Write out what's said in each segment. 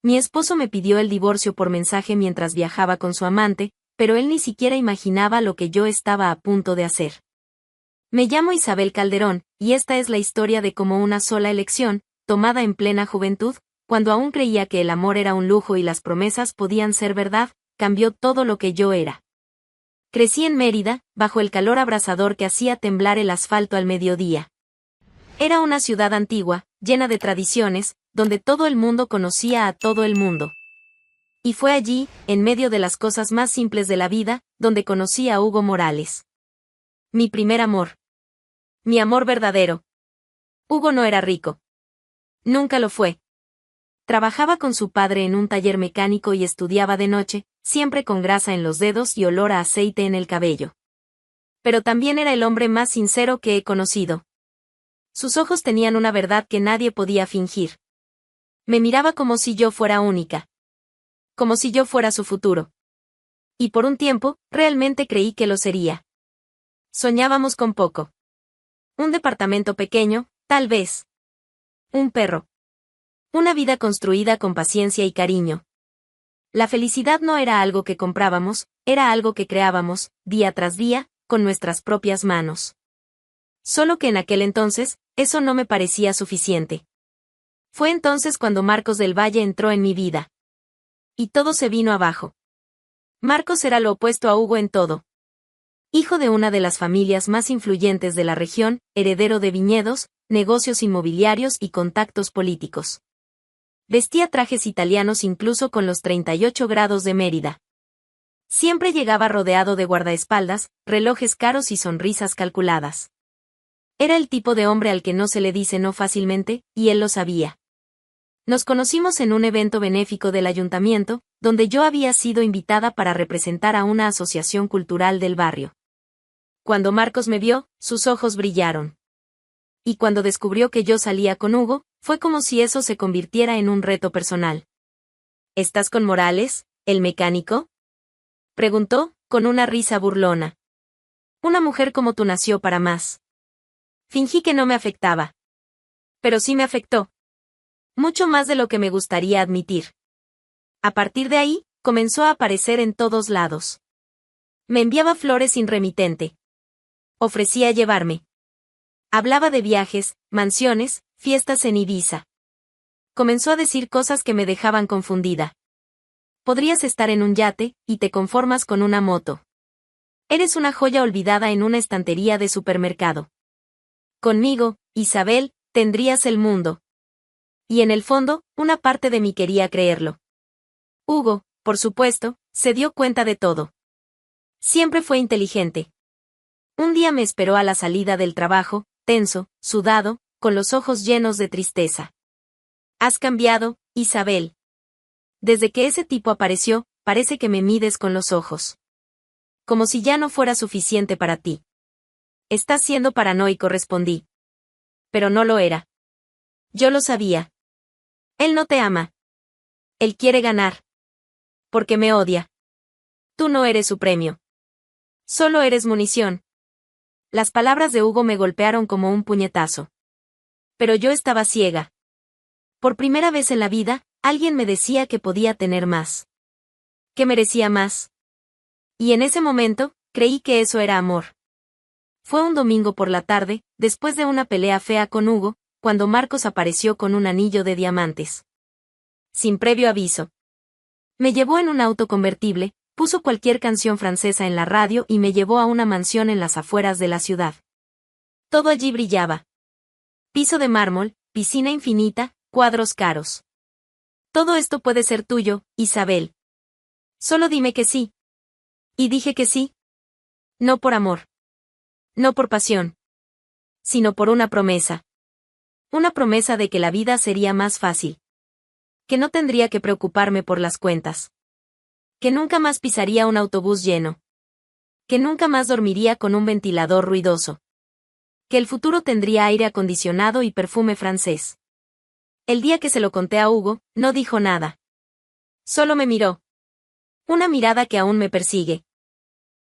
Mi esposo me pidió el divorcio por mensaje mientras viajaba con su amante, pero él ni siquiera imaginaba lo que yo estaba a punto de hacer. Me llamo Isabel Calderón, y esta es la historia de cómo una sola elección, tomada en plena juventud, cuando aún creía que el amor era un lujo y las promesas podían ser verdad, cambió todo lo que yo era. Crecí en Mérida, bajo el calor abrasador que hacía temblar el asfalto al mediodía. Era una ciudad antigua, llena de tradiciones, donde todo el mundo conocía a todo el mundo. Y fue allí, en medio de las cosas más simples de la vida, donde conocí a Hugo Morales. Mi primer amor. Mi amor verdadero. Hugo no era rico. Nunca lo fue. Trabajaba con su padre en un taller mecánico y estudiaba de noche, siempre con grasa en los dedos y olor a aceite en el cabello. Pero también era el hombre más sincero que he conocido. Sus ojos tenían una verdad que nadie podía fingir. Me miraba como si yo fuera única. Como si yo fuera su futuro. Y por un tiempo, realmente creí que lo sería. Soñábamos con poco. Un departamento pequeño, tal vez. Un perro. Una vida construida con paciencia y cariño. La felicidad no era algo que comprábamos, era algo que creábamos, día tras día, con nuestras propias manos. Solo que en aquel entonces, eso no me parecía suficiente. Fue entonces cuando Marcos del Valle entró en mi vida. Y todo se vino abajo. Marcos era lo opuesto a Hugo en todo. Hijo de una de las familias más influyentes de la región, heredero de viñedos, negocios inmobiliarios y contactos políticos. Vestía trajes italianos incluso con los 38 grados de Mérida. Siempre llegaba rodeado de guardaespaldas, relojes caros y sonrisas calculadas. Era el tipo de hombre al que no se le dice no fácilmente, y él lo sabía. Nos conocimos en un evento benéfico del ayuntamiento, donde yo había sido invitada para representar a una asociación cultural del barrio. Cuando Marcos me vio, sus ojos brillaron. Y cuando descubrió que yo salía con Hugo, fue como si eso se convirtiera en un reto personal. ¿Estás con Morales, el mecánico?, preguntó, con una risa burlona. Una mujer como tú nació para más. Fingí que no me afectaba. Pero sí me afectó. Mucho más de lo que me gustaría admitir. A partir de ahí, comenzó a aparecer en todos lados. Me enviaba flores sin remitente. Ofrecía llevarme. Hablaba de viajes, mansiones, fiestas en Ibiza. Comenzó a decir cosas que me dejaban confundida. Podrías estar en un yate, y te conformas con una moto. Eres una joya olvidada en una estantería de supermercado. Conmigo, Isabel, tendrías el mundo. Y en el fondo, una parte de mí quería creerlo. Hugo, por supuesto, se dio cuenta de todo. Siempre fue inteligente. Un día me esperó a la salida del trabajo, tenso, sudado, con los ojos llenos de tristeza. Has cambiado, Isabel. Desde que ese tipo apareció, parece que me mides con los ojos. Como si ya no fuera suficiente para ti. Estás siendo paranoico, respondí. Pero no lo era. Yo lo sabía. Él no te ama. Él quiere ganar. Porque me odia. Tú no eres su premio. Solo eres munición. Las palabras de Hugo me golpearon como un puñetazo. Pero yo estaba ciega. Por primera vez en la vida, alguien me decía que podía tener más. Que merecía más. Y en ese momento, creí que eso era amor. Fue un domingo por la tarde, después de una pelea fea con Hugo, cuando Marcos apareció con un anillo de diamantes. Sin previo aviso. Me llevó en un auto convertible, puso cualquier canción francesa en la radio y me llevó a una mansión en las afueras de la ciudad. Todo allí brillaba. Piso de mármol, piscina infinita, cuadros caros. Todo esto puede ser tuyo, Isabel. Solo dime que sí. Y dije que sí. No por amor. No por pasión. Sino por una promesa. Una promesa de que la vida sería más fácil. Que no tendría que preocuparme por las cuentas. Que nunca más pisaría un autobús lleno. Que nunca más dormiría con un ventilador ruidoso. Que el futuro tendría aire acondicionado y perfume francés. El día que se lo conté a Hugo, no dijo nada. Solo me miró. Una mirada que aún me persigue.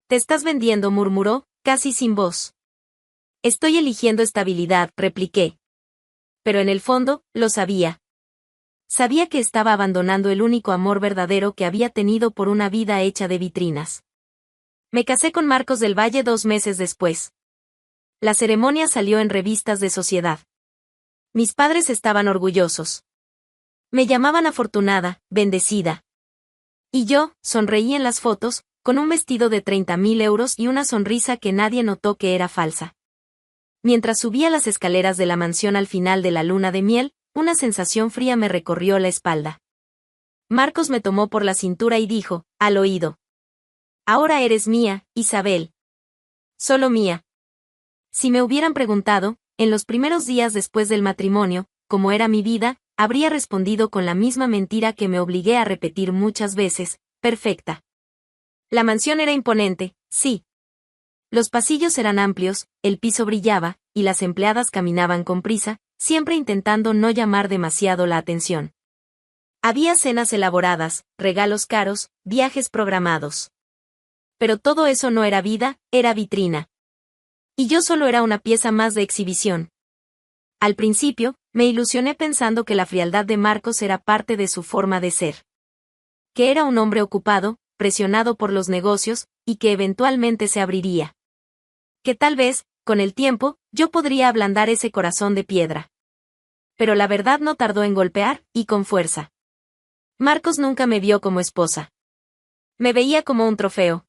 Te estás vendiendo, murmuró, casi sin voz. Estoy eligiendo estabilidad, repliqué. Pero en el fondo, lo sabía. Sabía que estaba abandonando el único amor verdadero que había tenido por una vida hecha de vitrinas. Me casé con Marcos del Valle 2 meses después. La ceremonia salió en revistas de sociedad. Mis padres estaban orgullosos. Me llamaban afortunada, bendecida. Y yo, sonreí en las fotos, con un vestido de 30.000 euros y una sonrisa que nadie notó que era falsa. Mientras subía las escaleras de la mansión al final de la luna de miel, una sensación fría me recorrió la espalda. Marcos me tomó por la cintura y dijo, al oído: ahora eres mía, Isabel. Solo mía. Si me hubieran preguntado, en los primeros días después del matrimonio, cómo era mi vida, habría respondido con la misma mentira que me obligué a repetir muchas veces: perfecta. La mansión era imponente, sí. Los pasillos eran amplios, el piso brillaba, y las empleadas caminaban con prisa, siempre intentando no llamar demasiado la atención. Había cenas elaboradas, regalos caros, viajes programados. Pero todo eso no era vida, era vitrina. Y yo solo era una pieza más de exhibición. Al principio, me ilusioné pensando que la frialdad de Marcos era parte de su forma de ser. Que era un hombre ocupado, presionado por los negocios, y que eventualmente se abriría. Que tal vez, con el tiempo, yo podría ablandar ese corazón de piedra. Pero la verdad no tardó en golpear, y con fuerza. Marcos nunca me vio como esposa. Me veía como un trofeo.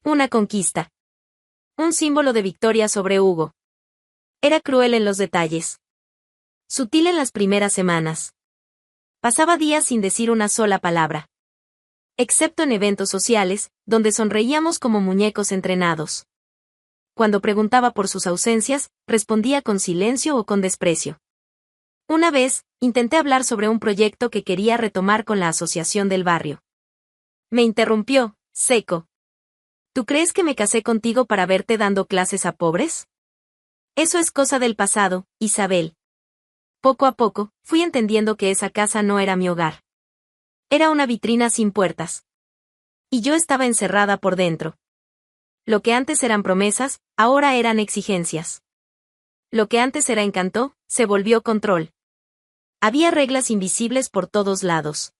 Una conquista. Un símbolo de victoria sobre Hugo. Era cruel en los detalles. Sutil en las primeras semanas. Pasaba días sin decir una sola palabra. Excepto en eventos sociales, donde sonreíamos como muñecos entrenados. Cuando preguntaba por sus ausencias, respondía con silencio o con desprecio. Una vez, intenté hablar sobre un proyecto que quería retomar con la asociación del barrio. Me interrumpió, seco. ¿Tú crees que me casé contigo para verte dando clases a pobres? Eso es cosa del pasado, Isabel. Poco a poco, fui entendiendo que esa casa no era mi hogar. Era una vitrina sin puertas. Y yo estaba encerrada por dentro. Lo que antes eran promesas, ahora eran exigencias. Lo que antes era encanto, se volvió control. Había reglas invisibles por todos lados.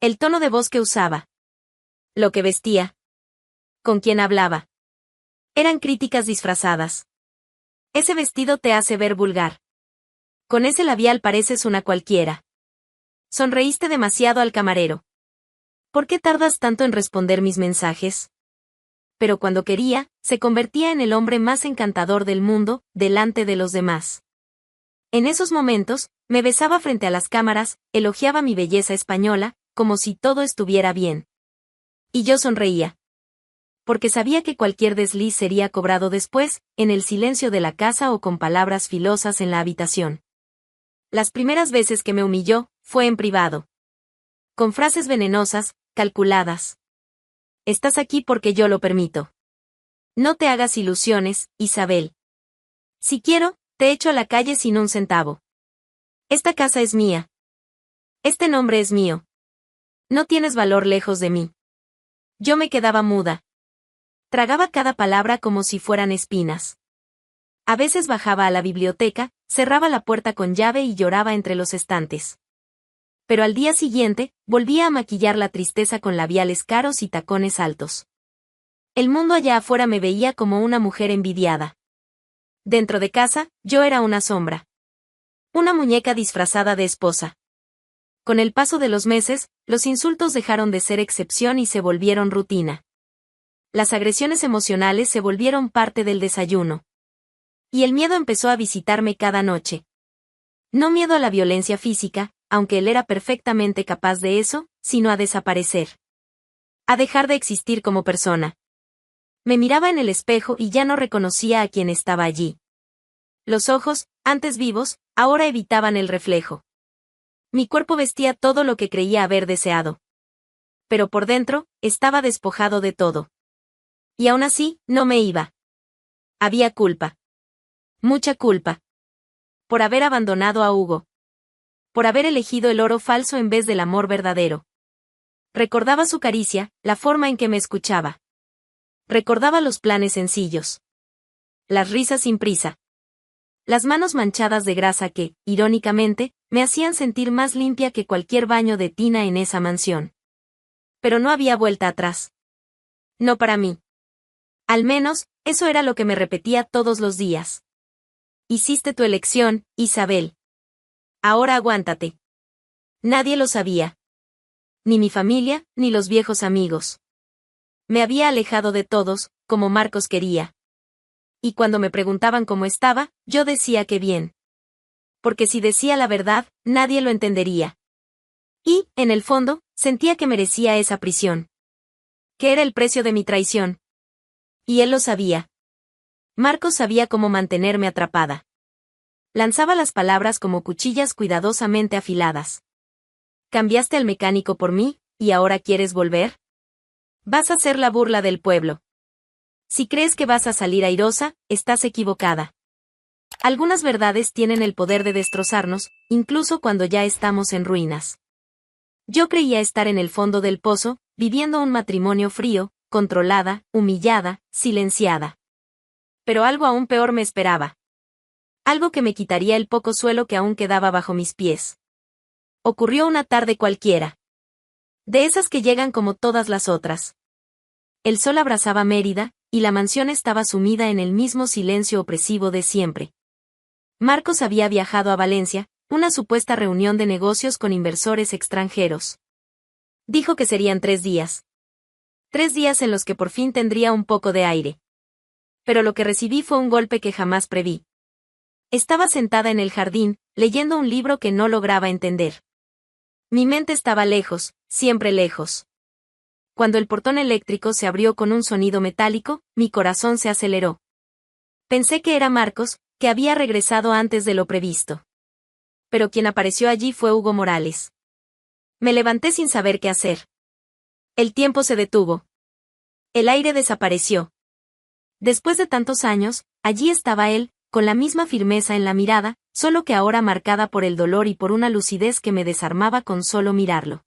El tono de voz que usaba. Lo que vestía. Con quién hablaba. Eran críticas disfrazadas. Ese vestido te hace ver vulgar. Con ese labial pareces una cualquiera. Sonreíste demasiado al camarero. ¿Por qué tardas tanto en responder mis mensajes? Pero cuando quería, se convertía en el hombre más encantador del mundo, delante de los demás. En esos momentos, me besaba frente a las cámaras, elogiaba mi belleza española, como si todo estuviera bien. Y yo sonreía. Porque sabía que cualquier desliz sería cobrado después, en el silencio de la casa o con palabras filosas en la habitación. Las primeras veces que me humilló, fue en privado. Con frases venenosas, calculadas. Estás aquí porque yo lo permito. No te hagas ilusiones, Isabel. Si quiero, te echo a la calle sin un centavo. Esta casa es mía. Este nombre es mío. No tienes valor lejos de mí. Yo me quedaba muda. Tragaba cada palabra como si fueran espinas. A veces bajaba a la biblioteca, cerraba la puerta con llave y lloraba entre los estantes. Pero al día siguiente, volvía a maquillar la tristeza con labiales caros y tacones altos. El mundo allá afuera me veía como una mujer envidiada. Dentro de casa, yo era una sombra. Una muñeca disfrazada de esposa. Con el paso de los meses, los insultos dejaron de ser excepción y se volvieron rutina. Las agresiones emocionales se volvieron parte del desayuno. Y el miedo empezó a visitarme cada noche. No miedo a la violencia física, aunque él era perfectamente capaz de eso, sino a desaparecer. A dejar de existir como persona. Me miraba en el espejo y ya no reconocía a quien estaba allí. Los ojos, antes vivos, ahora evitaban el reflejo. Mi cuerpo vestía todo lo que creía haber deseado. Pero por dentro, estaba despojado de todo. Y aún así, no me iba. Había culpa. Mucha culpa. Por haber abandonado a Hugo. Por haber elegido el oro falso en vez del amor verdadero. Recordaba su caricia, la forma en que me escuchaba. Recordaba los planes sencillos. Las risas sin prisa. Las manos manchadas de grasa que, irónicamente, me hacían sentir más limpia que cualquier baño de tina en esa mansión. Pero no había vuelta atrás. No para mí. Al menos, eso era lo que me repetía todos los días. Hiciste tu elección, Isabel. Ahora aguántate. Nadie lo sabía. Ni mi familia, ni los viejos amigos. Me había alejado de todos, como Marcos quería. Y cuando me preguntaban cómo estaba, yo decía que bien. Porque si decía la verdad, nadie lo entendería. Y, en el fondo, sentía que merecía esa prisión. Que era el precio de mi traición. Y él lo sabía. Marcos sabía cómo mantenerme atrapada. Lanzaba las palabras como cuchillas cuidadosamente afiladas. Cambiaste al mecánico por mí, ¿y ahora quieres volver? Vas a ser la burla del pueblo. Si crees que vas a salir airosa, estás equivocada. Algunas verdades tienen el poder de destrozarnos, incluso cuando ya estamos en ruinas. Yo creía estar en el fondo del pozo, viviendo un matrimonio frío, controlada, humillada, silenciada. Pero algo aún peor me esperaba. Algo que me quitaría el poco suelo que aún quedaba bajo mis pies. Ocurrió una tarde cualquiera. De esas que llegan como todas las otras. El sol abrazaba Mérida, y la mansión estaba sumida en el mismo silencio opresivo de siempre. Marcos había viajado a Valencia, una supuesta reunión de negocios con inversores extranjeros. Dijo que serían 3 días. 3 días en los que por fin tendría un poco de aire. Pero lo que recibí fue un golpe que jamás preví. Estaba sentada en el jardín, leyendo un libro que no lograba entender. Mi mente estaba lejos, siempre lejos. Cuando el portón eléctrico se abrió con un sonido metálico, mi corazón se aceleró. Pensé que era Marcos, que había regresado antes de lo previsto. Pero quien apareció allí fue Hugo Morales. Me levanté sin saber qué hacer. El tiempo se detuvo. El aire desapareció. Después de tantos años, allí estaba él, con la misma firmeza en la mirada, solo que ahora marcada por el dolor y por una lucidez que me desarmaba con solo mirarlo.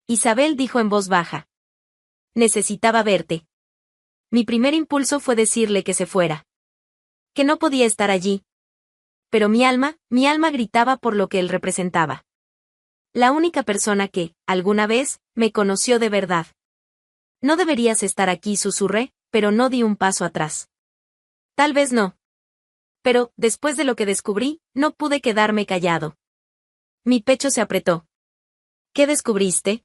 Isabel dijo en voz baja. Necesitaba verte. Mi primer impulso fue decirle que se fuera. Que no podía estar allí. Pero mi alma gritaba por lo que él representaba. La única persona que, alguna vez, me conoció de verdad. No deberías estar aquí, susurré, pero no di un paso atrás. Tal vez no. Pero, después de lo que descubrí, no pude quedarme callado. Mi pecho se apretó. ¿Qué descubriste?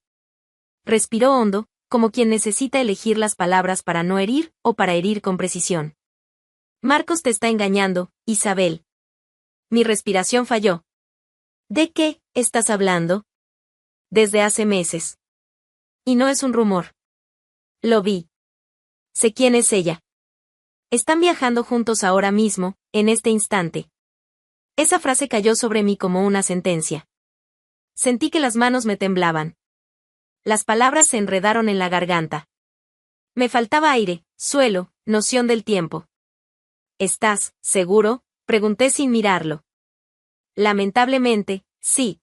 Respiró hondo, como quien necesita elegir las palabras para no herir, o para herir con precisión. Marcos te está engañando, Isabel. Mi respiración falló. ¿De qué estás hablando? Desde hace meses. Y no es un rumor. Lo vi. Sé quién es ella. Están viajando juntos ahora mismo, en este instante. Esa frase cayó sobre mí como una sentencia. Sentí que las manos me temblaban. Las palabras se enredaron en la garganta. Me faltaba aire, suelo, noción del tiempo. ¿Estás seguro?, pregunté sin mirarlo. Lamentablemente, sí.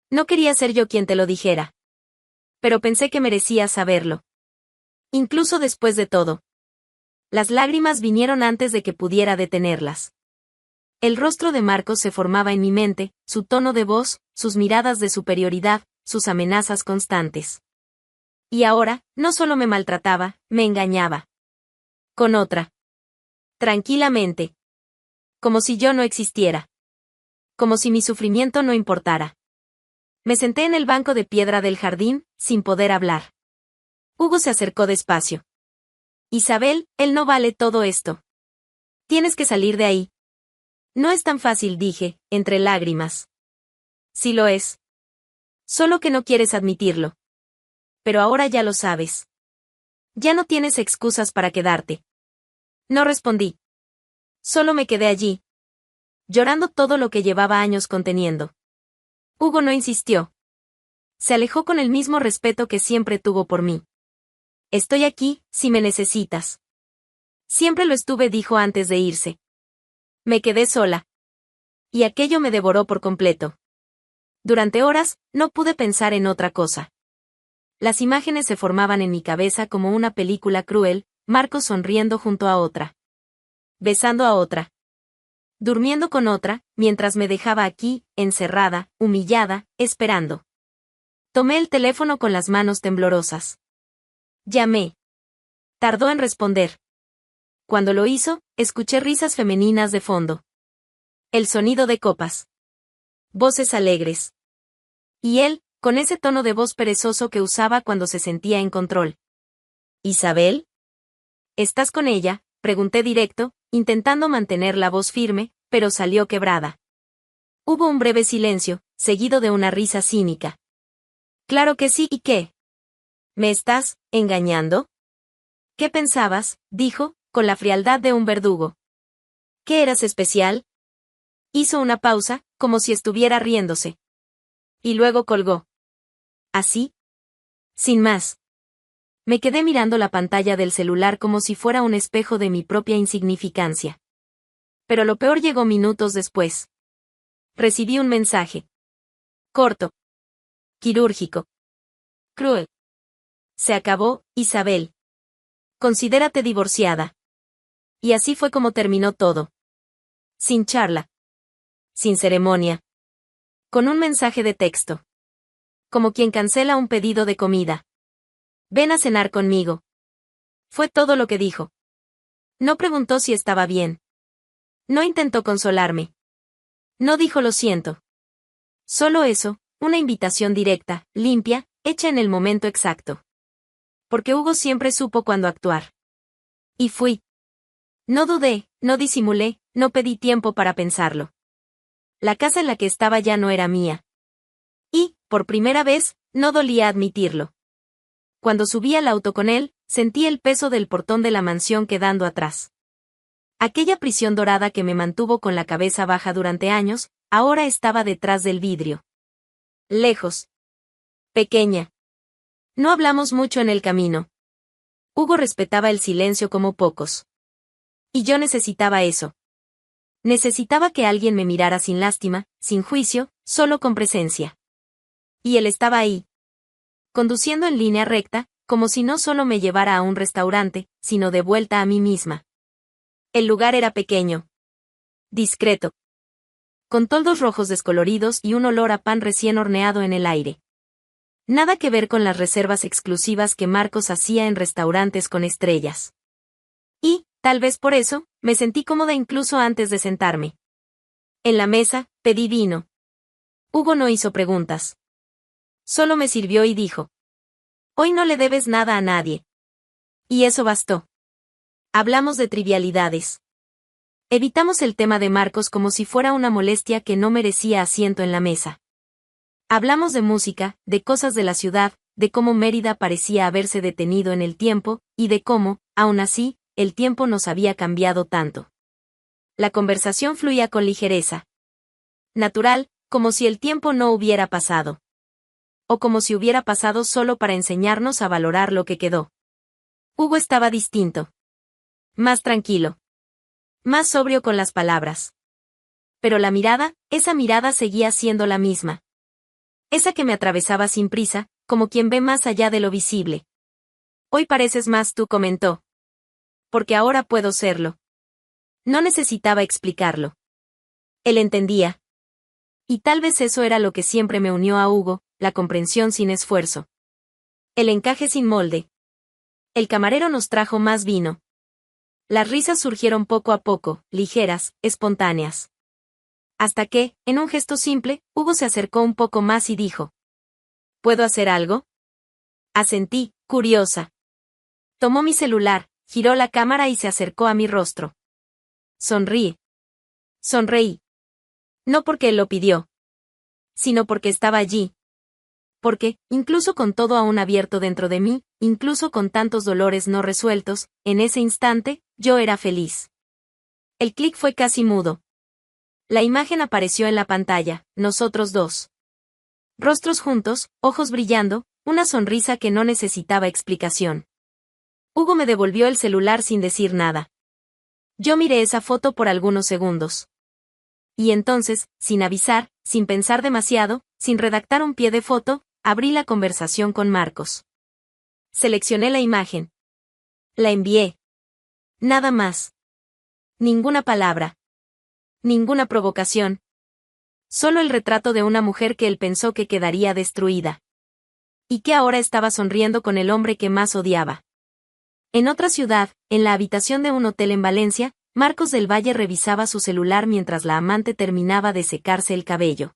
No quería ser yo quien te lo dijera. Pero pensé que merecías saberlo. Incluso después de todo. Las lágrimas vinieron antes de que pudiera detenerlas. El rostro de Marcos se formaba en mi mente, su tono de voz, sus miradas de superioridad, sus amenazas constantes. Y ahora, no solo me maltrataba, me engañaba. Con otra. Tranquilamente. Como si yo no existiera. Como si mi sufrimiento no importara. Me senté en el banco de piedra del jardín, sin poder hablar. Hugo se acercó despacio. Isabel, él no vale todo esto. Tienes que salir de ahí. No es tan fácil, dije, entre lágrimas. Sí lo es. Solo que no quieres admitirlo. Pero ahora ya lo sabes. Ya no tienes excusas para quedarte. No respondí. Solo me quedé allí. Llorando todo lo que llevaba años conteniendo. Hugo no insistió. Se alejó con el mismo respeto que siempre tuvo por mí. Estoy aquí, si me necesitas. Siempre lo estuve, dijo antes de irse. Me quedé sola. Y aquello me devoró por completo. Durante horas, no pude pensar en otra cosa. Las imágenes se formaban en mi cabeza como una película cruel, Marcos sonriendo junto a otra. Besando a otra. durmiendo con otra, mientras me dejaba aquí, encerrada, humillada, esperando. Tomé el teléfono con las manos temblorosas. Llamé. Tardó en responder. Cuando lo hizo, escuché risas femeninas de fondo. El sonido de copas. Voces alegres. Y él, con ese tono de voz perezoso que usaba cuando se sentía en control. ¿Isabel? ¿Estás con ella?, pregunté directo, intentando mantener la voz firme, pero salió quebrada. Hubo un breve silencio, seguido de una risa cínica. Claro que sí, ¿y qué? ¿Me estás engañando? ¿Qué pensabas?, dijo, con la frialdad de un verdugo. ¿Qué eras especial? Hizo una pausa, como si estuviera riéndose. Y luego colgó. ¿Así? Sin más. Me quedé mirando la pantalla del celular como si fuera un espejo de mi propia insignificancia. Pero lo peor llegó minutos después. Recibí un mensaje. Corto. Quirúrgico. Cruel. Se acabó, Isabel. Considérate divorciada. Y así fue como terminó todo. Sin charla. Sin ceremonia. Con un mensaje de texto. Como quien cancela un pedido de comida. Ven a cenar conmigo. Fue todo lo que dijo. No preguntó si estaba bien. No intentó consolarme. No dijo lo siento. Solo eso, una invitación directa, limpia, hecha en el momento exacto. Porque Hugo siempre supo cuándo actuar. Y fui. No dudé, no disimulé, no pedí tiempo para pensarlo. La casa en la que estaba ya no era mía. Y, por primera vez, no dolía admitirlo. Cuando subí al auto con él, sentí el peso del portón de la mansión quedando atrás. Aquella prisión dorada que me mantuvo con la cabeza baja durante años, ahora estaba detrás del vidrio. Lejos. Pequeña. No hablamos mucho en el camino. Hugo respetaba el silencio como pocos. Y yo necesitaba eso. Necesitaba que alguien me mirara sin lástima, sin juicio, solo con presencia. Y él estaba ahí. Conduciendo en línea recta, como si no solo me llevara a un restaurante, sino de vuelta a mí misma. El lugar era pequeño. Discreto. Con toldos rojos descoloridos y un olor a pan recién horneado en el aire. Nada que ver con las reservas exclusivas que Marcos hacía en restaurantes con estrellas. Y, tal vez por eso, me sentí cómoda incluso antes de sentarme. En la mesa, pedí vino. Hugo no hizo preguntas. Solo me sirvió y dijo. Hoy no le debes nada a nadie. Y eso bastó. Hablamos de trivialidades. Evitamos el tema de Marcos como si fuera una molestia que no merecía asiento en la mesa. Hablamos de música, de cosas de la ciudad, de cómo Mérida parecía haberse detenido en el tiempo, y de cómo, aún así, el tiempo nos había cambiado tanto. La conversación fluía con ligereza. Natural, como si el tiempo no hubiera pasado. O como si hubiera pasado solo para enseñarnos a valorar lo que quedó. Hugo estaba distinto. Más tranquilo. Más sobrio con las palabras. Pero la mirada, esa mirada seguía siendo la misma. Esa que me atravesaba sin prisa, como quien ve más allá de lo visible. Hoy pareces más tú, comentó. Porque ahora puedo serlo. No necesitaba explicarlo. Él entendía. Y tal vez eso era lo que siempre me unió a Hugo, la comprensión sin esfuerzo. El encaje sin molde. El camarero nos trajo más vino. Las risas surgieron poco a poco, ligeras, espontáneas. Hasta que, en un gesto simple, Hugo se acercó un poco más y dijo. ¿Puedo hacer algo? Asentí, curiosa. Tomó mi celular, giró la cámara y se acercó a mi rostro. Sonríe. Sonreí. No porque él lo pidió. Sino porque estaba allí. Porque, incluso con todo aún abierto dentro de mí, incluso con tantos dolores no resueltos, en ese instante, yo era feliz. El clic fue casi mudo. La imagen apareció en la pantalla, nosotros dos. Rostros juntos, ojos brillando, una sonrisa que no necesitaba explicación. Hugo me devolvió el celular sin decir nada. Yo miré esa foto por algunos segundos. Y entonces, sin avisar, sin pensar demasiado, sin redactar un pie de foto, abrí la conversación con Marcos. Seleccioné la imagen. La envié. Nada más. Ninguna palabra. ninguna provocación. Solo el retrato de una mujer que él pensó que quedaría destruida. Y que ahora estaba sonriendo con el hombre que más odiaba. En otra ciudad, en la habitación de un hotel en Valencia, Marcos del Valle revisaba su celular mientras la amante terminaba de secarse el cabello.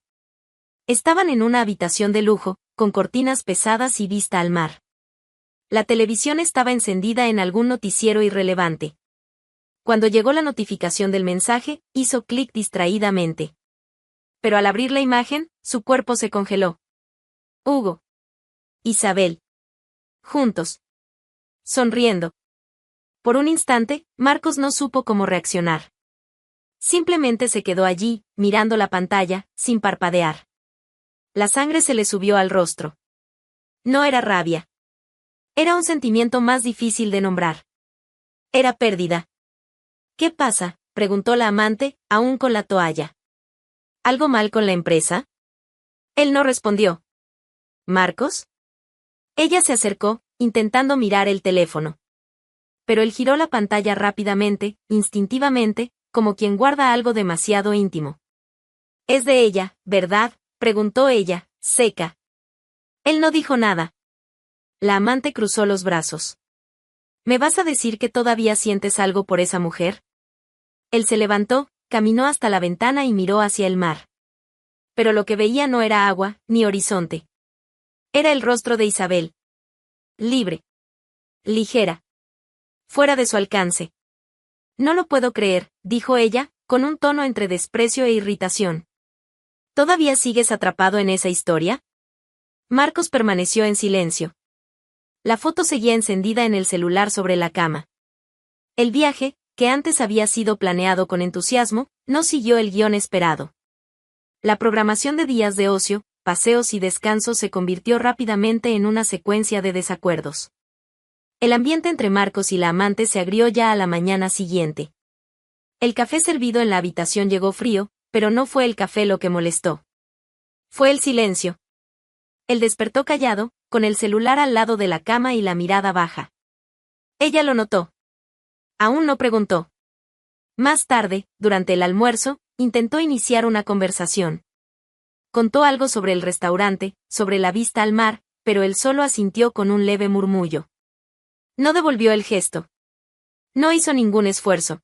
Estaban en una habitación de lujo, con cortinas pesadas y vista al mar. La televisión estaba encendida en algún noticiero irrelevante. Cuando llegó la notificación del mensaje, hizo clic distraídamente. Pero al abrir la imagen, su cuerpo se congeló. Hugo. Isabel. Juntos. Sonriendo. Por un instante, Marcos no supo cómo reaccionar. Simplemente se quedó allí, mirando la pantalla, sin parpadear. La sangre se le subió al rostro. No era rabia. Era un sentimiento más difícil de nombrar. Era pérdida. ¿Qué pasa?, preguntó la amante, aún con la toalla. ¿Algo mal con la empresa? Él no respondió. ¿Marcos? Ella se acercó, intentando mirar el teléfono. Pero él giró la pantalla rápidamente, instintivamente, como quien guarda algo demasiado íntimo. «Es de ella, ¿verdad?», preguntó ella, seca. Él no dijo nada. La amante cruzó los brazos. «¿Me vas a decir que todavía sientes algo por esa mujer?». Él se levantó, caminó hasta la ventana y miró hacia el mar. Pero lo que veía no era agua, ni horizonte. Era el rostro de Isabel. Libre. Ligera. Fuera de su alcance. «No lo puedo creer», dijo ella, con un tono entre desprecio e irritación. «¿Todavía sigues atrapado en esa historia?». Marcos permaneció en silencio. La foto seguía encendida en el celular sobre la cama. El viaje, que antes había sido planeado con entusiasmo, no siguió el guión esperado. La programación de días de ocio, paseos y descansos se convirtió rápidamente en una secuencia de desacuerdos. El ambiente entre Marcos y la amante se agrió ya a la mañana siguiente. El café servido en la habitación llegó frío, pero no fue el café lo que molestó. Fue el silencio. Él despertó callado, con el celular al lado de la cama y la mirada baja. Ella lo notó. Aún no preguntó. Más tarde, durante el almuerzo, intentó iniciar una conversación. Contó algo sobre el restaurante, sobre la vista al mar, pero él solo asintió con un leve murmullo. No devolvió el gesto. No hizo ningún esfuerzo.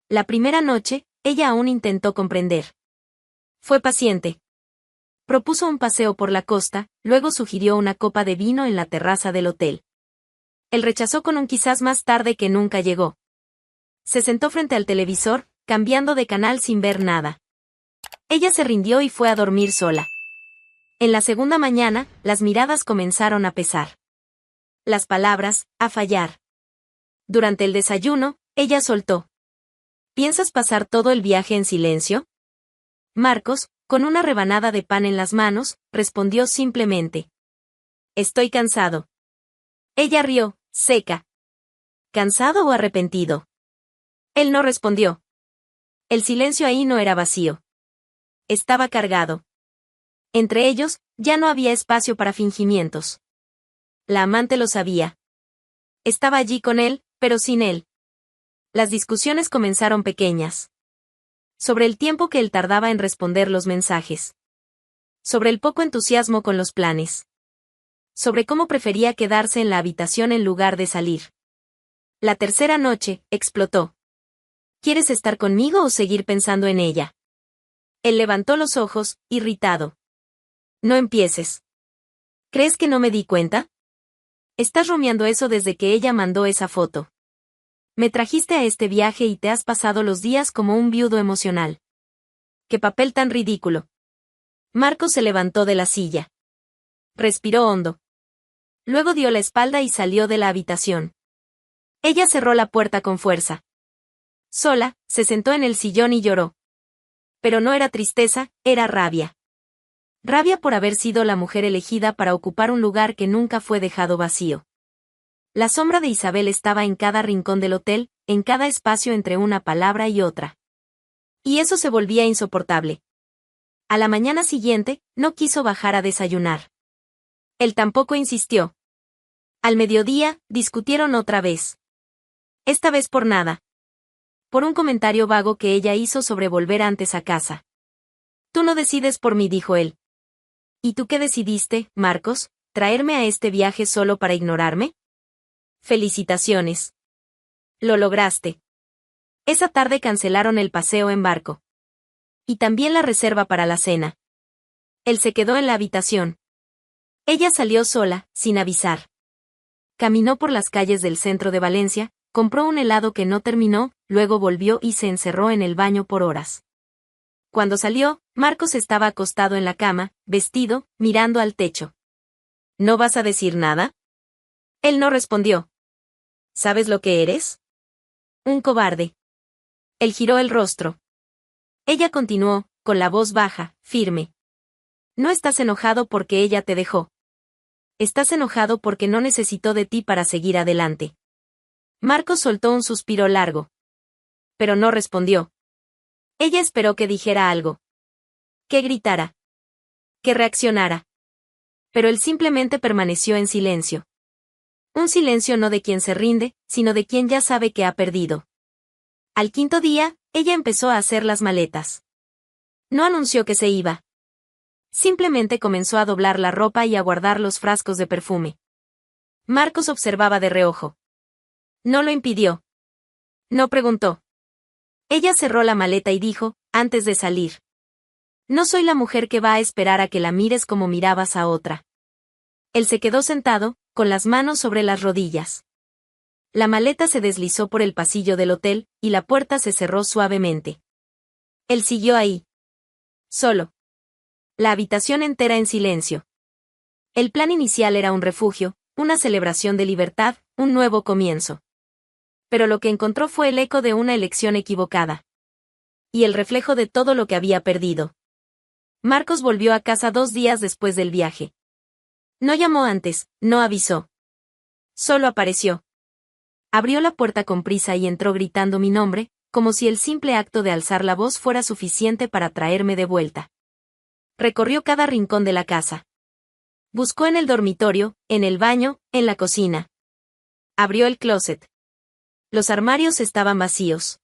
La primera noche, ella aún intentó comprender. Fue paciente. Propuso un paseo por la costa, luego sugirió una copa de vino en la terraza del hotel. Él rechazó con un quizás más tarde que nunca llegó. Se sentó frente al televisor, cambiando de canal sin ver nada. Ella se rindió y fue a dormir sola. En la segunda mañana, las miradas comenzaron a pesar. Las palabras, a fallar. Durante el desayuno, ella soltó. ¿Piensas pasar todo el viaje en silencio? Marcos, con una rebanada de pan en las manos, respondió simplemente. Estoy cansado. Ella rió, seca. ¿Cansado o arrepentido? Él no respondió. El silencio ahí no era vacío. Estaba cargado. Entre ellos, ya no había espacio para fingimientos. La amante lo sabía. Estaba allí con él, pero sin él. Las discusiones comenzaron pequeñas. Sobre el tiempo que él tardaba en responder los mensajes. Sobre el poco entusiasmo con los planes. Sobre cómo prefería quedarse en la habitación en lugar de salir. La tercera noche, explotó. ¿Quieres estar conmigo o seguir pensando en ella? Él levantó los ojos, irritado. No empieces. ¿Crees que no me di cuenta? Estás rumiando eso desde que ella mandó esa foto. Me trajiste a este viaje y te has pasado los días como un viudo emocional. ¡Qué papel tan ridículo! Marcos se levantó de la silla. Respiró hondo. Luego dio la espalda y salió de la habitación. Ella cerró la puerta con fuerza. Sola, se sentó en el sillón y lloró. Pero no era tristeza, era rabia. Rabia por haber sido la mujer elegida para ocupar un lugar que nunca fue dejado vacío. La sombra de Isabel estaba en cada rincón del hotel, en cada espacio entre una palabra y otra. Y eso se volvía insoportable. A la mañana siguiente, no quiso bajar a desayunar. Él tampoco insistió. Al mediodía, discutieron otra vez. Esta vez por nada. por un comentario vago que ella hizo sobre volver antes a casa. Tú no decides por mí, dijo él. ¿Y tú qué decidiste, Marcos? ¿Traerme a este viaje solo para ignorarme? Felicitaciones. Lo lograste. Esa tarde cancelaron el paseo en barco. Y también la reserva para la cena. Él se quedó en la habitación. Ella salió sola, sin avisar. Caminó por las calles del centro de Valencia, compró un helado que no terminó, luego volvió y se encerró en el baño por horas. Cuando salió, Marcos estaba acostado en la cama, vestido, mirando al techo. ¿No vas a decir nada? Él no respondió. ¿Sabes lo que eres? Un cobarde. Él giró el rostro. Ella continuó, con la voz baja, firme. No estás enojado porque ella te dejó. Estás enojado porque no necesitó de ti para seguir adelante. Marcos soltó un suspiro largo. Pero no respondió. Ella esperó que dijera algo. Que gritara. Que reaccionara. Pero él simplemente permaneció en silencio. Un silencio no de quien se rinde, sino de quien ya sabe que ha perdido. Al quinto día, ella empezó a hacer las maletas. No anunció que se iba. Simplemente comenzó a doblar la ropa y a guardar los frascos de perfume. Marcos observaba de reojo. No lo impidió. No preguntó. Ella cerró la maleta y dijo, antes de salir. No soy la mujer que va a esperar a que la mires como mirabas a otra. Él se quedó sentado, con las manos sobre las rodillas. La maleta se deslizó por el pasillo del hotel, y la puerta se cerró suavemente. Él siguió ahí. Solo. La habitación entera en silencio. El plan inicial era un refugio, una celebración de libertad, un nuevo comienzo. Pero lo que encontró fue el eco de una elección equivocada. Y el reflejo de todo lo que había perdido. Marcos volvió a casa 2 días después del viaje. No llamó antes, no avisó. Solo apareció. Abrió la puerta con prisa y entró gritando mi nombre, como si el simple acto de alzar la voz fuera suficiente para traerme de vuelta. Recorrió cada rincón de la casa. Buscó en el dormitorio, en el baño, en la cocina. Abrió el closet. Los armarios estaban vacíos.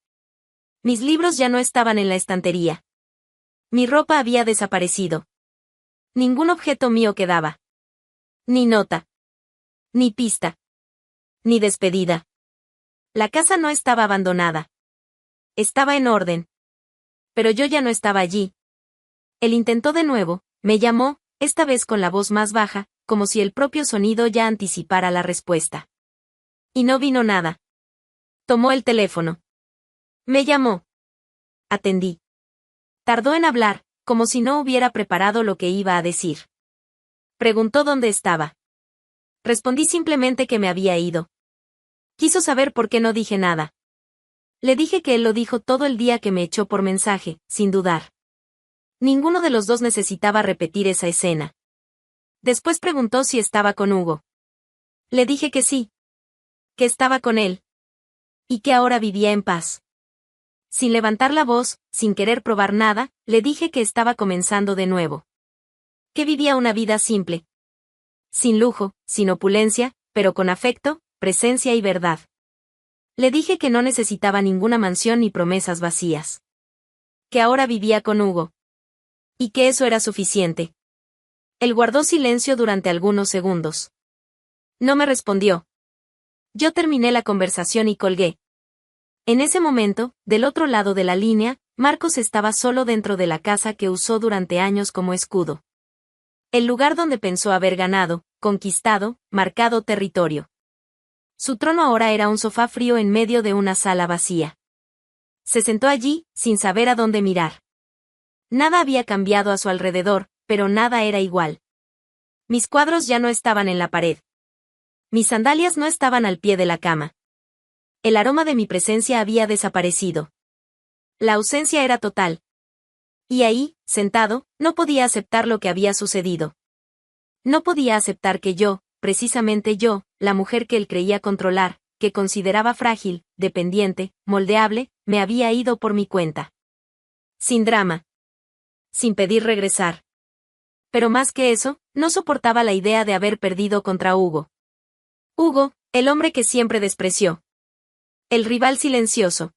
Mis libros ya no estaban en la estantería. Mi ropa había desaparecido. Ningún objeto mío quedaba. Ni nota. Ni pista. Ni despedida. La casa no estaba abandonada. Estaba en orden. Pero yo ya no estaba allí. Él intentó de nuevo, me llamó, esta vez con la voz más baja, como si el propio sonido ya anticipara la respuesta. Y no vino nada. Tomó el teléfono. Me llamó. Atendí. Tardó en hablar, como si no hubiera preparado lo que iba a decir. Preguntó dónde estaba. Respondí simplemente que me había ido. Quiso saber por qué no dije nada. Le dije que él lo dijo todo el día que me echó por mensaje, sin dudar. Ninguno de los dos necesitaba repetir esa escena. Después preguntó si estaba con Hugo. Le dije que sí. Que estaba con él. Y que ahora vivía en paz. Sin levantar la voz, sin querer probar nada, le dije que estaba comenzando de nuevo. Que vivía una vida simple. Sin lujo, sin opulencia, pero con afecto, presencia y verdad. Le dije que no necesitaba ninguna mansión ni promesas vacías. Que ahora vivía con Hugo. Y que eso era suficiente. Él guardó silencio durante algunos segundos. No me respondió. Yo terminé la conversación y colgué. En ese momento, del otro lado de la línea, Marcos estaba solo dentro de la casa que usó durante años como escudo. El lugar donde pensó haber ganado, conquistado, marcado territorio. Su trono ahora era un sofá frío en medio de una sala vacía. Se sentó allí, sin saber a dónde mirar. Nada había cambiado a su alrededor, pero nada era igual. Mis cuadros ya no estaban en la pared. Mis sandalias no estaban al pie de la cama. El aroma de mi presencia había desaparecido. La ausencia era total. Y ahí, sentado, no podía aceptar lo que había sucedido. No podía aceptar que yo, precisamente yo, la mujer que él creía controlar, que consideraba frágil, dependiente, moldeable, me había ido por mi cuenta. Sin drama. Sin pedir regresar. Pero más que eso, no soportaba la idea de haber perdido contra Hugo. Hugo, el hombre que siempre despreció. El rival silencioso.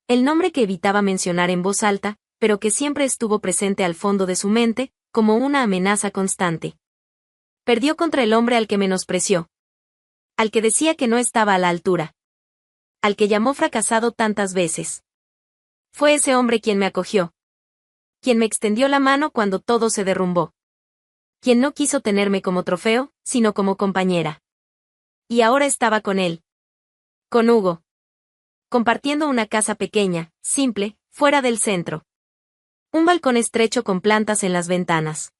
El nombre que evitaba mencionar en voz alta, pero que siempre estuvo presente al fondo de su mente, como una amenaza constante. Perdió contra el hombre al que menospreció. Al que decía que no estaba a la altura. Al que llamó fracasado tantas veces. Fue ese hombre quien me acogió. Quien me extendió la mano cuando todo se derrumbó. Quien no quiso tenerme como trofeo, sino como compañera. Y ahora estaba con él. Con Hugo. Compartiendo una casa pequeña, simple, fuera del centro. Un balcón estrecho con plantas en las ventanas.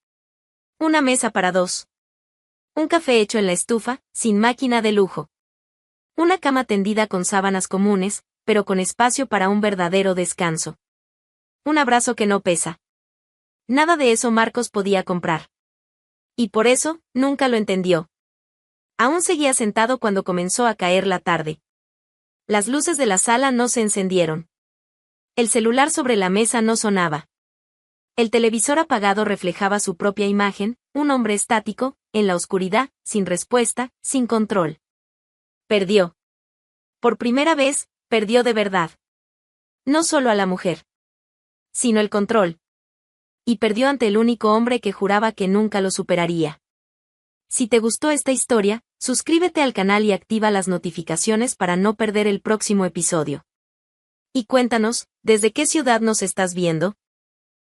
Una mesa para dos. Un café hecho en la estufa, sin máquina de lujo. Una cama tendida con sábanas comunes, pero con espacio para un verdadero descanso. Un abrazo que no pesa. Nada de eso Marcos podía comprar. Y por eso, nunca lo entendió. Aún seguía sentado cuando comenzó a caer la tarde. Las luces de la sala no se encendieron. El celular sobre la mesa no sonaba. El televisor apagado reflejaba su propia imagen, un hombre estático, en la oscuridad, sin respuesta, sin control. Perdió. Por primera vez, perdió de verdad. No solo a la mujer, sino el control. Y perdió ante el único hombre que juraba que nunca lo superaría. Si te gustó esta historia, suscríbete al canal y activa las notificaciones para no perder el próximo episodio. Y cuéntanos, ¿desde qué ciudad nos estás viendo?